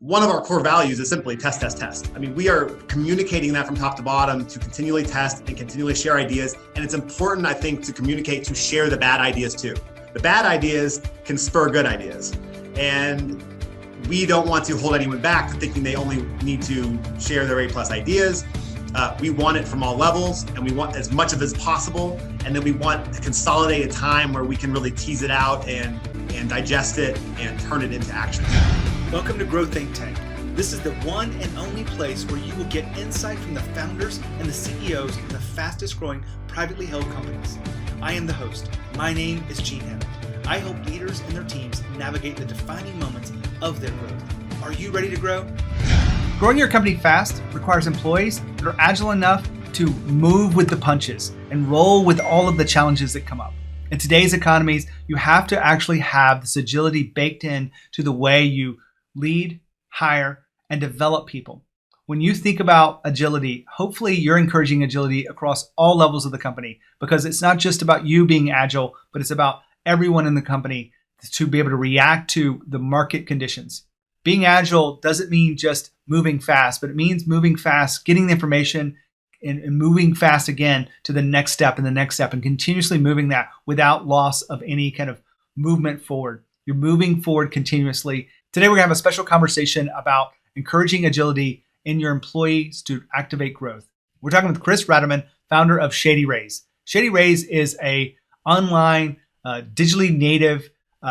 one of our core values is simply test, test, test. I mean, we are communicating that from top to bottom to continually test and continually share ideas. And it's important, I think, to communicate, to share the bad ideas too. The bad ideas can spur good ideas. And we don't want to hold anyone back to thinking they only need to share their A+ ideas. We want it from all levels, and we want as much of it as possible. And then we want a consolidated time where we can really tease it out and digest it and turn it into action. Welcome to Grow Think Tank. This is the one and only place where you will get insight from the founders and the CEOs of the fastest growing privately held companies. I am the host. My name is Gene Hammett. I help leaders and their teams navigate the defining moments of their growth. Are you ready to grow? Growing your company fast requires employees that are agile enough to move with the punches and roll with all of the challenges that come up. In today's economies, you have to actually have this agility baked in to the way you lead, hire, and develop people. When you think about agility, hopefully you're encouraging agility across all levels of the company, because it's not just about you being agile, but it's about everyone in the company to be able to react to the market conditions. Being agile doesn't mean just moving fast, but it means moving fast, getting the information, and moving fast again to the next step and the next step, and continuously moving that without loss of any kind of movement forward. You're moving forward continuously. Today, we're going to have a special conversation about encouraging agility in your employees to activate growth. We're talking with Chris Ratterman, founder of Shady Rays. Shady Rays is a online, digitally native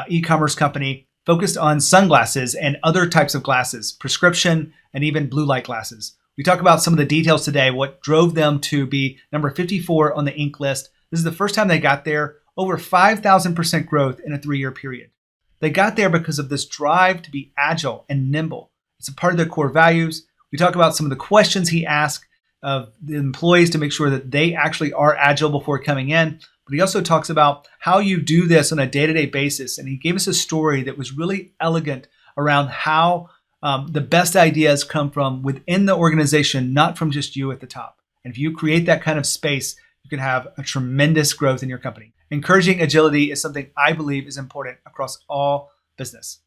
e-commerce company focused on sunglasses and other types of glasses, prescription and even blue light glasses. We talk about some of the details today, what drove them to be number 54 on the Inc. list. This is the first time they got there, over 5,000% growth in a 3-year period. They got there because of this drive to be agile and nimble. It's a part of their core values. We talk about some of the questions he asked of the employees to make sure that they actually are agile before coming in. But he also talks about how you do this on a day-to-day basis. And he gave us a story that was really elegant around how the best ideas come from within the organization, not from just you at the top. And if you create that kind of space, you can have a tremendous growth in your company. Encouraging agility is something I believe is important across all business.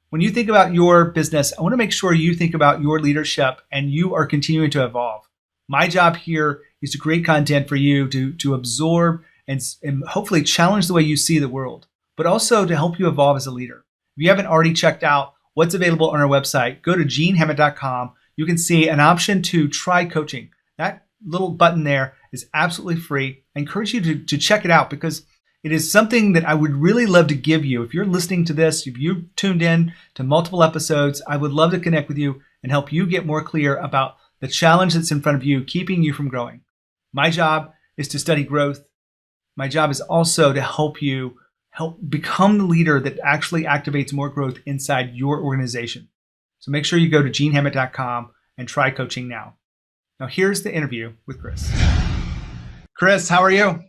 When you think about your business, I want to make sure you think about your leadership and you are continuing to evolve. My job here is to create content for you to absorb and hopefully challenge the way you see the world, but also to help you evolve as a leader. If you haven't already checked out what's available on our website, go to genehammett.com. You can see an option to try coaching. That little button there is absolutely free. I encourage you to check it out, because it is something that I would really love to give you. If you're listening to this, if you tuned in to multiple episodes, I would love to connect with you and help you get more clear about the challenge that's in front of you, keeping you from growing. My job is to study growth. My job is also to help you become the leader that actually activates more growth inside your organization. So make sure you go to genehammett.com and try coaching now. Now here's the interview with Chris. Chris, how are you?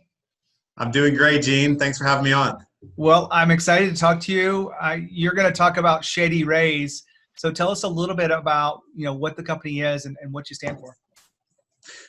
I'm doing great, Gene. Thanks for having me on. Well, I'm excited to talk to you. You're going to talk about Shady Rays. So tell us a little bit about what the company is and what you stand for.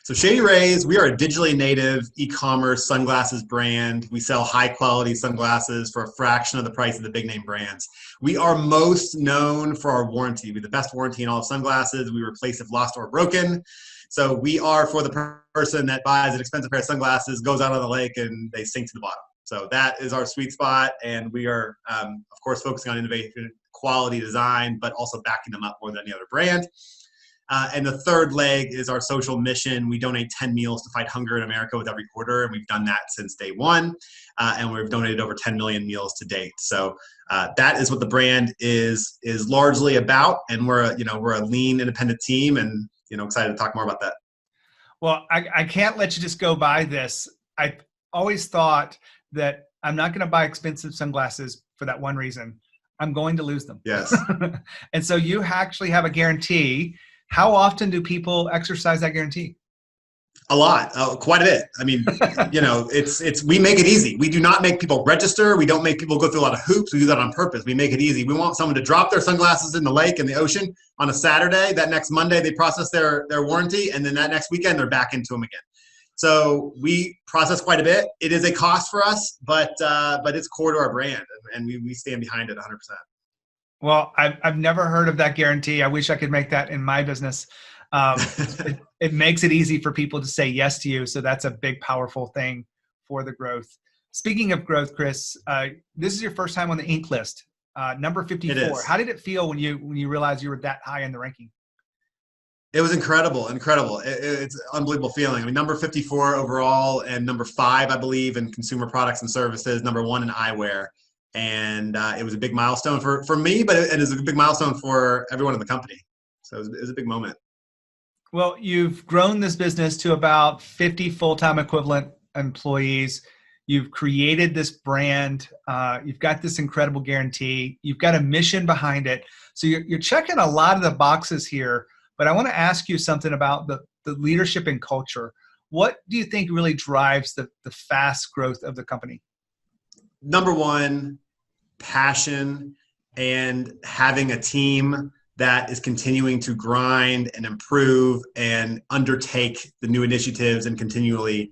So Shady Rays, we are a digitally native e-commerce sunglasses brand. We sell high quality sunglasses for a fraction of the price of the big name brands. We are most known for our warranty. We have the best warranty in all of sunglasses. We replace if lost or broken. So we are for the person that buys an expensive pair of sunglasses, goes out on the lake, and they sink to the bottom. So that is our sweet spot. And we are, of course, focusing on innovation, quality design, but also backing them up more than any other brand. And the third leg is our social mission. We donate 10 meals to fight hunger in America with every quarter, and we've done that since day one. And we've donated over 10 million meals to date. So that is what the brand is largely about. And we're a lean, independent team, and excited to talk more about that. Well, I can't let you just go by this. I always thought that I'm not going to buy expensive sunglasses for that one reason. I'm going to lose them. Yes. And so you actually have a guarantee. How often do people exercise that guarantee? A lot, quite a bit. I mean, we make it easy. We do not make people register. We don't make people go through a lot of hoops. We do that on purpose. We make it easy. We want someone to drop their sunglasses in the lake, in the ocean on a Saturday. That next Monday, they process their warranty. And then that next weekend, they're back into them again. So we process quite a bit. It is a cost for us, but it's core to our brand. And we stand behind it 100%. Well, I've never heard of that guarantee. I wish I could make that in my business. It makes it easy for people to say yes to you. So that's a big, powerful thing for the growth. Speaking of growth, Chris, this is your first time on the Inc. list, number It 54. is. How did it feel when you realized you were that high in the ranking? It was incredible, incredible. It's an unbelievable feeling. I mean, number 54 overall, and number 5, I believe, in consumer products and services. Number 1 in eyewear, and it was a big milestone for me, but it is a big milestone for everyone in the company. So it was a big moment. Well, you've grown this business to about 50 full-time equivalent employees. You've created this brand. You've got this incredible guarantee. You've got a mission behind it. So you're checking a lot of the boxes here. But I want to ask you something about the leadership and culture. What do you think really drives the fast growth of the company? Number 1, passion and having a team that is continuing to grind and improve and undertake the new initiatives and continually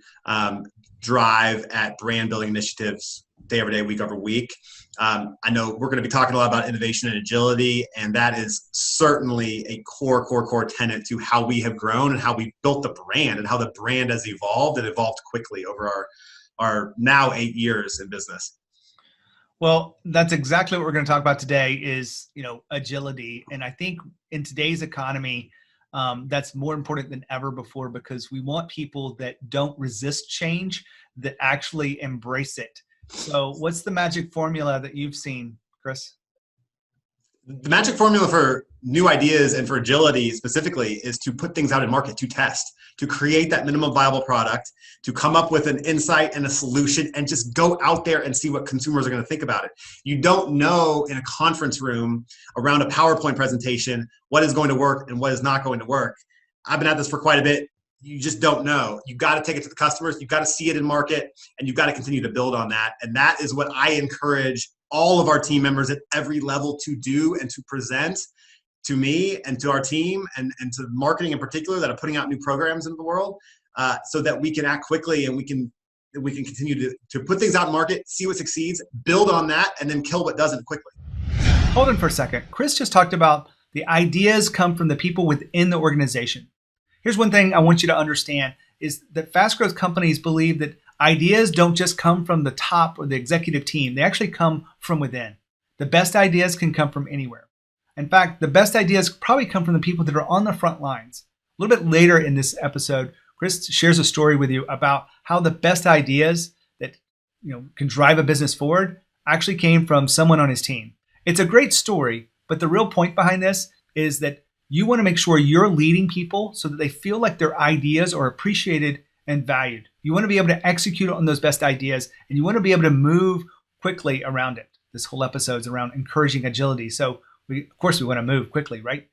drive at brand building initiatives day over day, week over week. I know we're going to be talking a lot about innovation and agility, and that is certainly a core tenet to how we have grown and how we built the brand and how the brand has evolved and evolved quickly over our now 8 years in business. Well, that's exactly what we're going to talk about today is, agility. And I think in today's economy, that's more important than ever before because we want people that don't resist change, that actually embrace it. So what's the magic formula that you've seen, Chris? The magic formula for new ideas and for agility specifically is to put things out in market, to test, to create that minimum viable product, to come up with an insight and a solution and just go out there and see what consumers are going to think about it. You don't know in a conference room around a PowerPoint presentation what is going to work and what is not going to work. I've been at this for quite a bit. You just don't know. You've got to take it to the customers. You've got to see it in market, and you've got to continue to build on that. And that is what I encourage all of our team members at every level to do and to present to me and to our team and to marketing in particular that are putting out new programs into the world so that we can act quickly and we can continue to put things out in market, see what succeeds, build on that, and then kill what doesn't quickly. Hold on for a second. Chris just talked about the ideas come from the people within the organization. Here's one thing I want you to understand is that fast growth companies believe that ideas don't just come from the top or the executive team. They actually come from within. The best ideas can come from anywhere. In fact, the best ideas probably come from the people that are on the front lines. A little bit later in this episode, Chris shares a story with you about how the best ideas that can drive a business forward actually came from someone on his team. It's a great story, but the real point behind this is that you want to make sure you're leading people so that they feel like their ideas are appreciated and valued. You want to be able to execute on those best ideas, and you want to be able to move quickly around it. This whole episode is around encouraging agility. So, of course, we want to move quickly, right?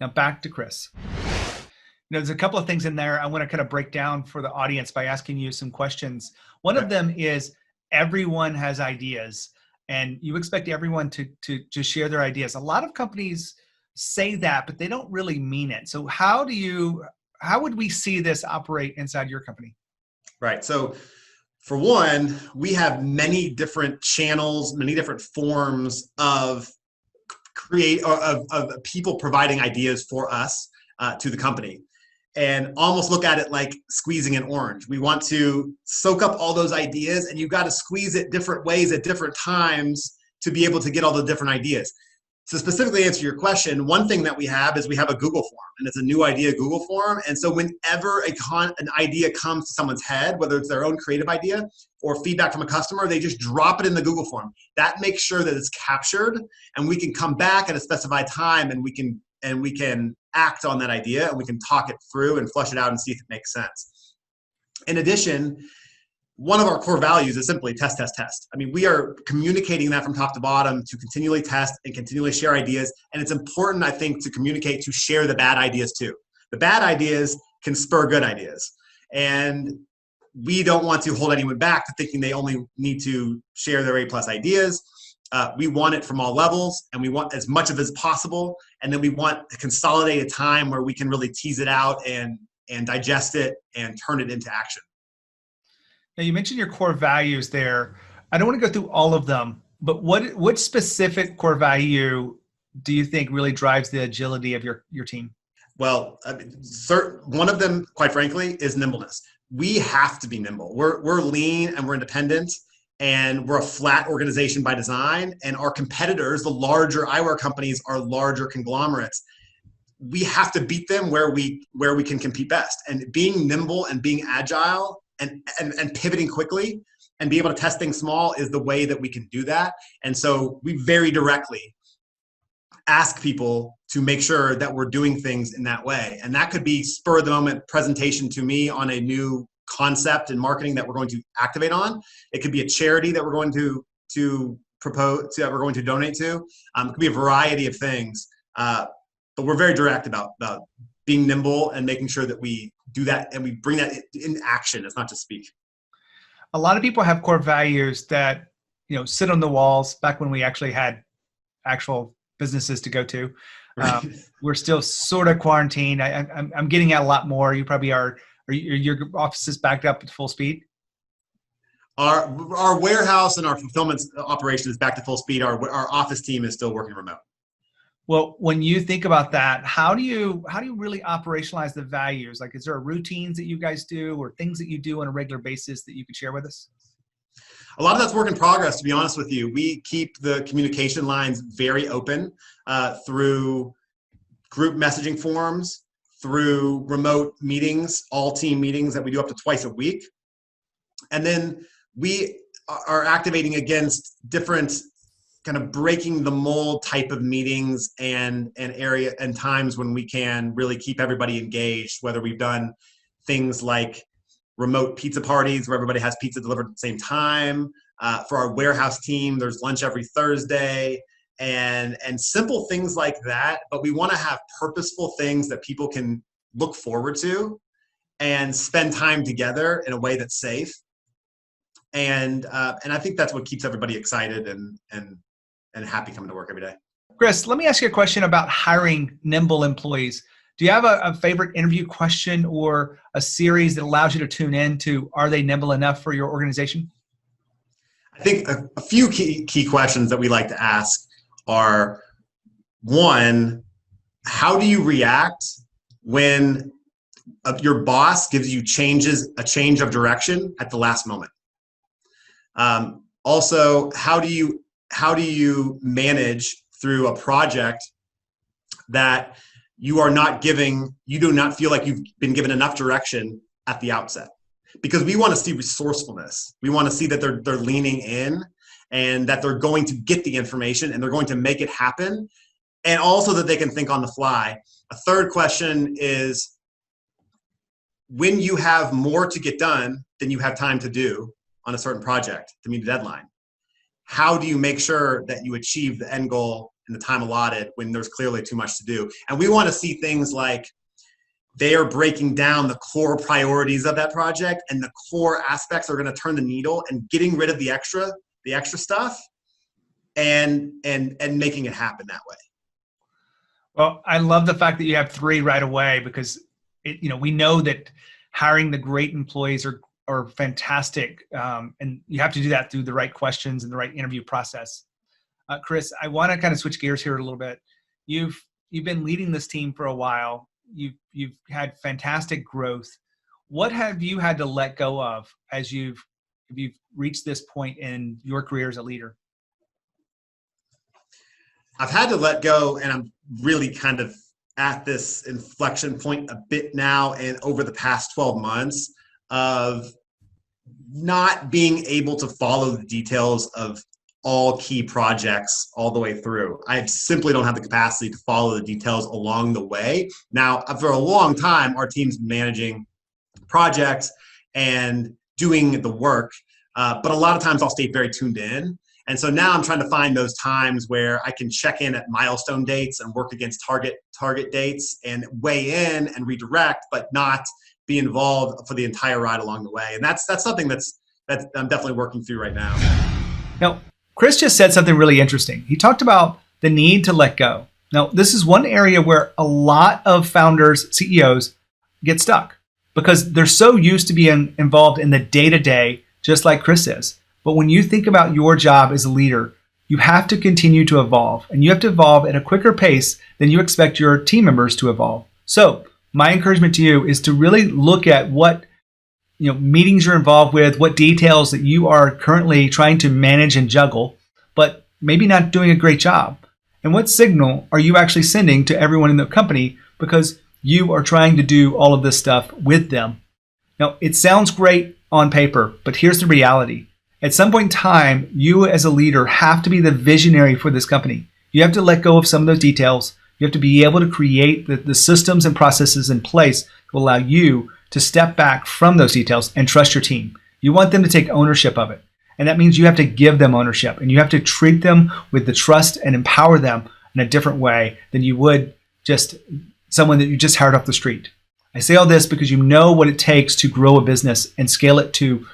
Now back to Chris. There's a couple of things in there I want to kind of break down for the audience by asking you some questions. One of them is everyone has ideas, and you expect everyone to share their ideas. A lot of companies say that, but they don't really mean it. So how would we see this operate inside your company? Right. So for one, we have many different channels, many different forms of of people providing ideas for us to the company, and almost look at it like squeezing an orange. We want to soak up all those ideas, and you've got to squeeze it different ways at different times to be able to get all the different ideas. So specifically answer your question, one thing that we have is we have a Google form, and it's a new idea Google form. And so whenever an idea comes to someone's head, whether it's their own creative idea or feedback from a customer, they just drop it in the Google form. That makes sure that it's captured, and we can come back at a specified time, and we can act on that idea, and we can talk it through and flush it out and see if it makes sense. In addition, one of our core values is simply test, test, test. I mean, we are communicating that from top to bottom to continually test and continually share ideas. And it's important, I think, to communicate, to share the bad ideas too. The bad ideas can spur good ideas. And we don't want to hold anyone back to thinking they only need to share their A+ ideas. We want it from all levels, and we want as much of it as possible. And then we want to consolidate a time where we can really tease it out and digest it and turn it into action. Now, you mentioned your core values there. I don't want to go through all of them, But what specific core value do you think really drives the agility of your team? Well, I mean, one of them, quite frankly, is nimbleness. We have to be nimble. We're lean and we're independent, and we're a flat organization by design. And our competitors, the larger eyewear companies, are larger conglomerates. We have to beat them where we can compete best. And being nimble and being agile and pivoting quickly and be able to test things small is the way that we can do that. And so we very directly ask people to make sure that we're doing things in that way. And that could be spur of the moment presentation to me on a new concept in marketing that we're going to activate on. It could be a charity that we're going to propose, that we're going to donate to. It could be a variety of things. But we're very direct about being nimble and making sure that we do that and we bring that in action. It's not just speak. A lot of people have core values that, sit on the walls back when we actually had actual businesses to go to. We're still sort of quarantined. I'm getting out a lot more. You probably are. Your office is backed up at full speed? Our warehouse and our fulfillment operation is back to full speed. Our office team is still working remote. Well, when you think about that, how do you really operationalize the values? Like, is there routines that you guys do or things that you do on a regular basis that you could share with us? A lot of that's work in progress, to be honest with you. We keep the communication lines very open through group messaging forums, through remote meetings, all team meetings that we do up to twice a week. And then we are activating against different kind of breaking the mold type of meetings and area and times when we can really keep everybody engaged, whether we've done things like remote pizza parties where everybody has pizza delivered at the same time. For our warehouse team, there's lunch every Thursday and simple things like that. But we want to have purposeful things that people can look forward to and spend time together in a way that's safe. And I think that's what keeps everybody excited and happy coming to work every day. Chris, let me ask you a question about hiring nimble employees. Do you have a favorite interview question or a series that allows you to tune in to, are they nimble enough for your organization? I think a few key questions that we like to ask are, one, how do you react when your boss gives you a change of direction at the last moment? Also, how do you manage through a project that you do not feel like you've been given enough direction at the outset? Because we want to see resourcefulness. We want to see that they're leaning in and that they're going to get the information and they're going to make it happen, and also that they can think on the fly. A third question is, when you have more to get done than you have time to do on a certain project to meet a deadline, how do you make sure that you achieve the end goal in the time allotted when there's clearly too much to do? And we want to see things like they are breaking down the core priorities of that project and the core aspects that are going to turn the needle and getting rid of the extra stuff and making it happen that way. Well, I love the fact that you have 3 right away, because we know that hiring the great employees are fantastic, and you have to do that through the right questions and the right interview process. Chris, I want to kind of switch gears here a little bit. You've been leading this team for a while. You've had fantastic growth. What have you had to let go of as you've reached this point in your career as a leader? I've had to let go, and I'm really kind of at this inflection point a bit now, and over the past 12 months of not being able to follow the details of all key projects all the way through. I simply don't have the capacity to follow the details along the way. Now, for a long time, our team's managing projects and doing the work, but a lot of times I'll stay very tuned in. And so now I'm trying to find those times where I can check in at milestone dates and work against target dates and weigh in and redirect, but not be involved for the entire ride along the way. And that's something that I'm definitely working through right now. Now, Chris just said something really interesting. He talked about the need to let go. Now, this is one area where a lot of founders, CEOs, get stuck because they're so used to being involved in the day-to-day, just like Chris is. But when you think about your job as a leader, you have to continue to evolve, and you have to evolve at a quicker pace than you expect your team members to evolve. So my encouragement to you is to really look at what meetings you're involved with, what details that you are currently trying to manage and juggle, but maybe not doing a great job. And what signal are you actually sending to everyone in the company because you are trying to do all of this stuff with them? Now, it sounds great on paper, but here's the reality. At some point in time, you as a leader have to be the visionary for this company. You have to let go of some of those details. You have to be able to create the systems and processes in place that will allow you to step back from those details and trust your team. You want them to take ownership of it. And that means you have to give them ownership, and you have to treat them with the trust and empower them in a different way than you would just someone that you just hired off the street. I say all this because you know what it takes to grow a business and scale it to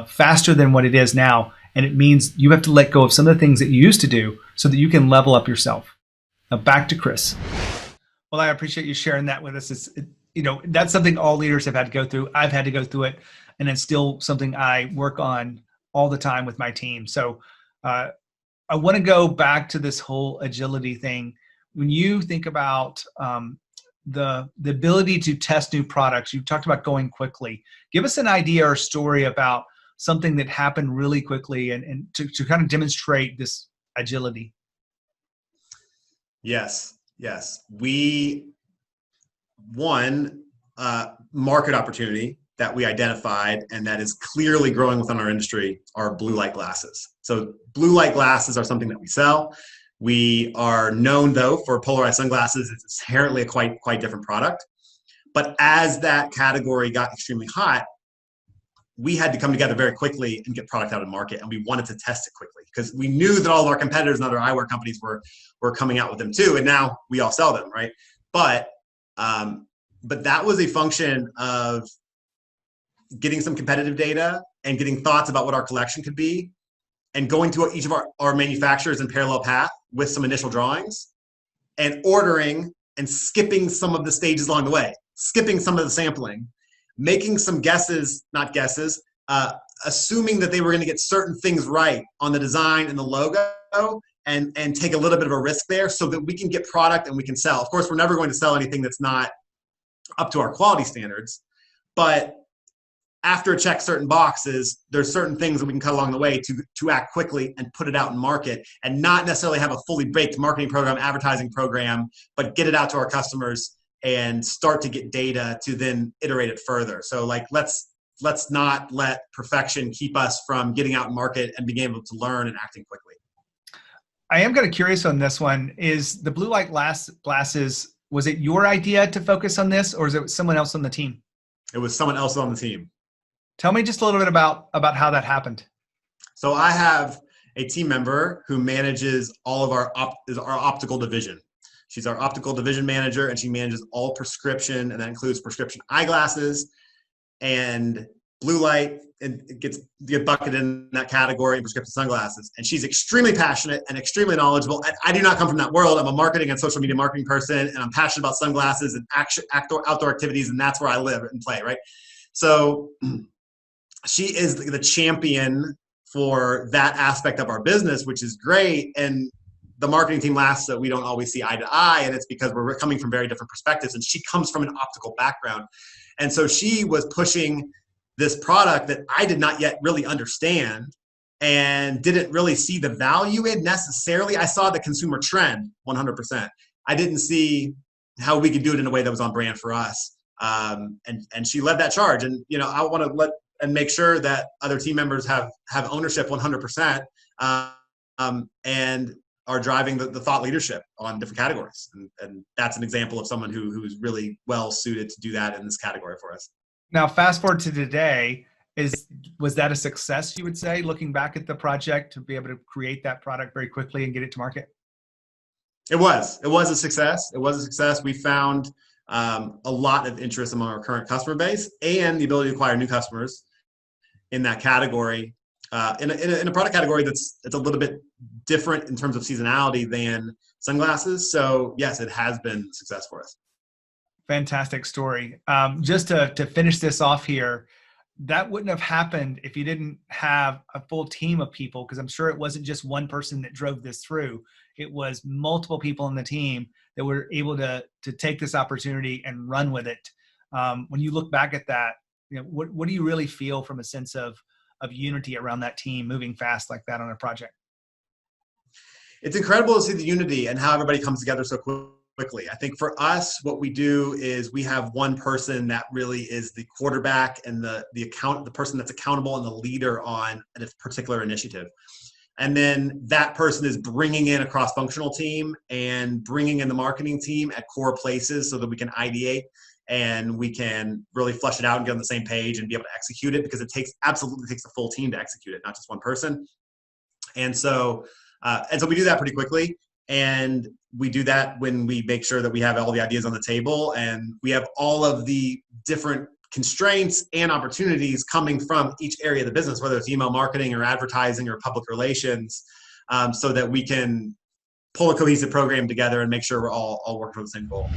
faster than what it is now. And it means you have to let go of some of the things that you used to do so that you can level up yourself. Now back to Chris. Well, I appreciate you sharing that with us. That's something all leaders have had to go through. I've had to go through it, and it's still something I work on all the time with my team. So I want to go back to this whole agility thing. When you think about the ability to test new products, you talked about going quickly. Give us an idea or story about something that happened really quickly and to kind of demonstrate this agility. Yes. We one market opportunity that we identified and that is clearly growing within our industry are blue light glasses. So blue light glasses are something that we sell. We are known though for polarized sunglasses. It's inherently a quite different product. But as that category got extremely hot, we had to come together very quickly and get product out of the market, and we wanted to test it quickly because we knew that all of our competitors and other eyewear companies were coming out with them too, and now we all sell them, right? But that was a function of getting some competitive data and getting thoughts about what our collection could be, and going to each of our manufacturers in parallel path with some initial drawings, and ordering and skipping some of the stages along the way, skipping some of the sampling, making some assuming that they were going to get certain things right on the design and the logo, and take a little bit of a risk there so that we can get product and we can sell. Of course, we're never going to sell anything that's not up to our quality standards, but after it checks certain boxes, there's certain things that we can cut along the way to act quickly and put it out in market, and not necessarily have a fully baked marketing program, advertising program, but get it out to our customers and start to get data to then iterate it further. So let's not let perfection keep us from getting out in market and being able to learn and acting quickly. I am kind of curious on this one. Is the blue light glasses, was it your idea to focus on this, or is it someone else on the team? It was someone else on the team. Tell me just a little bit about how that happened. So I have a team member who manages all of our optical division. She's our optical division manager, and she manages all prescription, and that includes prescription eyeglasses and blue light, and it gets bucketed in that category, and prescription sunglasses. And she's extremely passionate and extremely knowledgeable. I do not come from that world. I'm a marketing and social media marketing person, and I'm passionate about sunglasses and outdoor activities, and that's where I live and play, right? So she is the champion for that aspect of our business, which is great. And the marketing team laughs that we don't always see eye to eye, and it's because we're coming from very different perspectives. And she comes from an optical background. And so she was pushing this product that I did not yet really understand and didn't really see the value in necessarily. I saw the consumer trend 100%. I didn't see how we could do it in a way that was on brand for us. And she led that charge. And, I want to make sure that other team members have ownership 100%, and are driving the thought leadership on different categories. And that's an example of someone who's really well suited to do that in this category for us. Now, fast forward to today, was that a success, you would say, looking back at the project, to be able to create that product very quickly and get it to market? It was a success. We found a lot of interest among our current customer base, and the ability to acquire new customers in that category, in a product category it's a little bit different in terms of seasonality than sunglasses. So yes, it has been a success for us. Fantastic story. Just to finish this off here, that wouldn't have happened if you didn't have a full team of people, because I'm sure it wasn't just one person that drove this through. It was multiple people in the team that were able to take this opportunity and run with it. When you look back at that, what do you really feel from a sense of unity around that team moving fast like that on a project? It's incredible to see the unity and how everybody comes together so quickly. I think for us, what we do is we have one person that really is the quarterback and the person that's accountable and the leader on a particular initiative. And then that person is bringing in a cross-functional team and bringing in the marketing team at core places so that we can ideate and we can really flesh it out and get on the same page and be able to execute it, because it absolutely takes a full team to execute it, not just one person. And so we do that pretty quickly. And we do that when we make sure that we have all the ideas on the table and we have all of the different constraints and opportunities coming from each area of the business, whether it's email marketing or advertising or public relations, so that we can pull a cohesive program together and make sure we're all working for the same goal.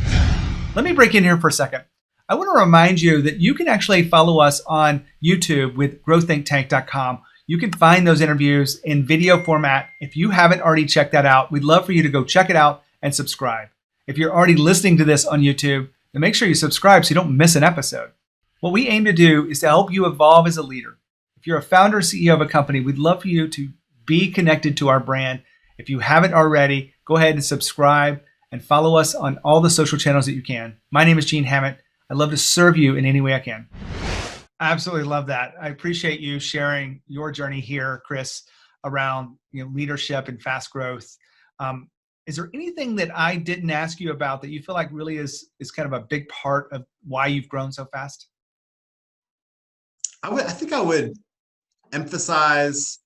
Let me break in here for a second. I want to remind you that you can actually follow us on YouTube with growththinktank.com. You can find those interviews in video format. If you haven't already checked that out, we'd love for you to go check it out and subscribe. If you're already listening to this on YouTube, then make sure you subscribe so you don't miss an episode. What we aim to do is to help you evolve as a leader. If you're a founder or CEO of a company, we'd love for you to be connected to our brand. If you haven't already, go ahead and subscribe and follow us on all the social channels that you can. My name is Gene Hammett. I'd love to serve you in any way I can. I absolutely love that. I appreciate you sharing your journey here, Chris, around leadership and fast growth. Is there anything that I didn't ask you about that you feel like really is kind of a big part of why you've grown so fast? I think I would emphasize,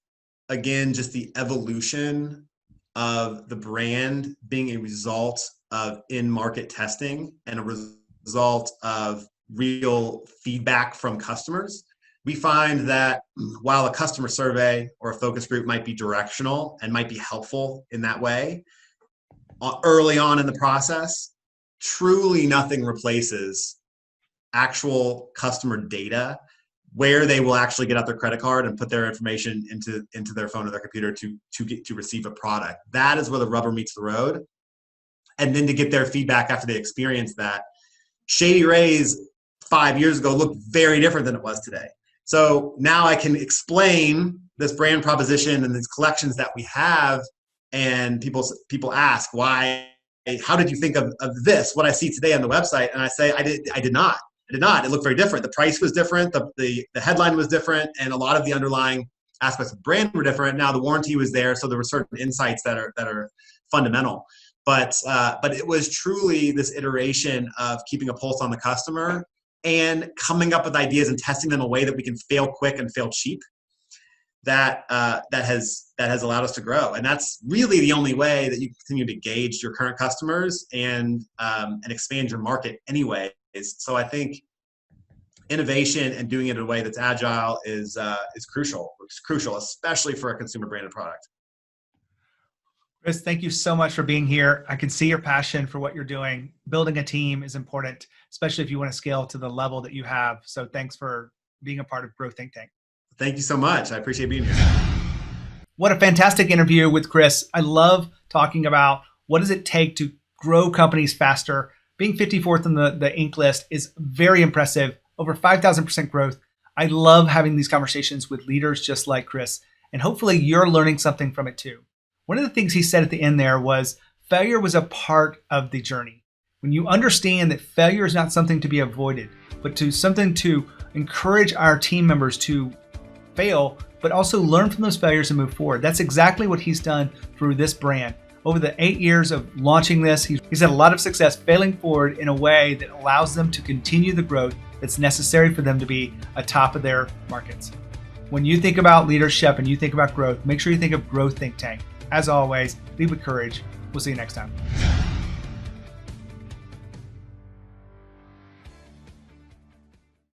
again, just the evolution of the brand being a result of in-market testing and a result of real feedback from customers. We find that while a customer survey or a focus group might be directional and might be helpful in that way, early on in the process, truly nothing replaces actual customer data, where they will actually get out their credit card and put their information into their phone or their computer to receive a product. That is where the rubber meets the road. And then to get their feedback after they experience that. Shady Rays 5 years ago looked very different than it was today. So now I can explain this brand proposition and these collections that we have, and people ask, why, how did you think of this, what I see today on the website? And I say, I did not. It looked very different. The price was different. The headline was different. And a lot of the underlying aspects of the brand were different. Now the warranty was there. So there were certain insights that are fundamental. But it was truly this iteration of keeping a pulse on the customer and coming up with ideas and testing them in a way that we can fail quick and fail cheap. That has allowed us to grow. And that's really the only way that you continue to engage your current customers and expand your market anyways. So I think innovation and doing it in a way that's agile is crucial. It's crucial, especially for a consumer branded product. Chris, thank you so much for being here. I can see your passion for what you're doing. Building a team is important, especially if you want to scale to the level that you have. So thanks for being a part of Growth Think Tank. Thank you so much. I appreciate being here. What a fantastic interview with Chris. I love talking about what does it take to grow companies faster. Being 54th on the Inc. list is very impressive. Over 5,000% growth. I love having these conversations with leaders just like Chris, and hopefully you're learning something from it too. One of the things he said at the end there was failure was a part of the journey. When you understand that failure is not something to be avoided, but something to encourage our team members to fail, but also learn from those failures and move forward. That's exactly what he's done through this brand. Over the 8 years of launching this, he's had a lot of success failing forward in a way that allows them to continue the growth that's necessary for them to be atop of their markets. When you think about leadership and you think about growth, make sure you think of Growth Think Tank. As always, lead with courage. We'll see you next time.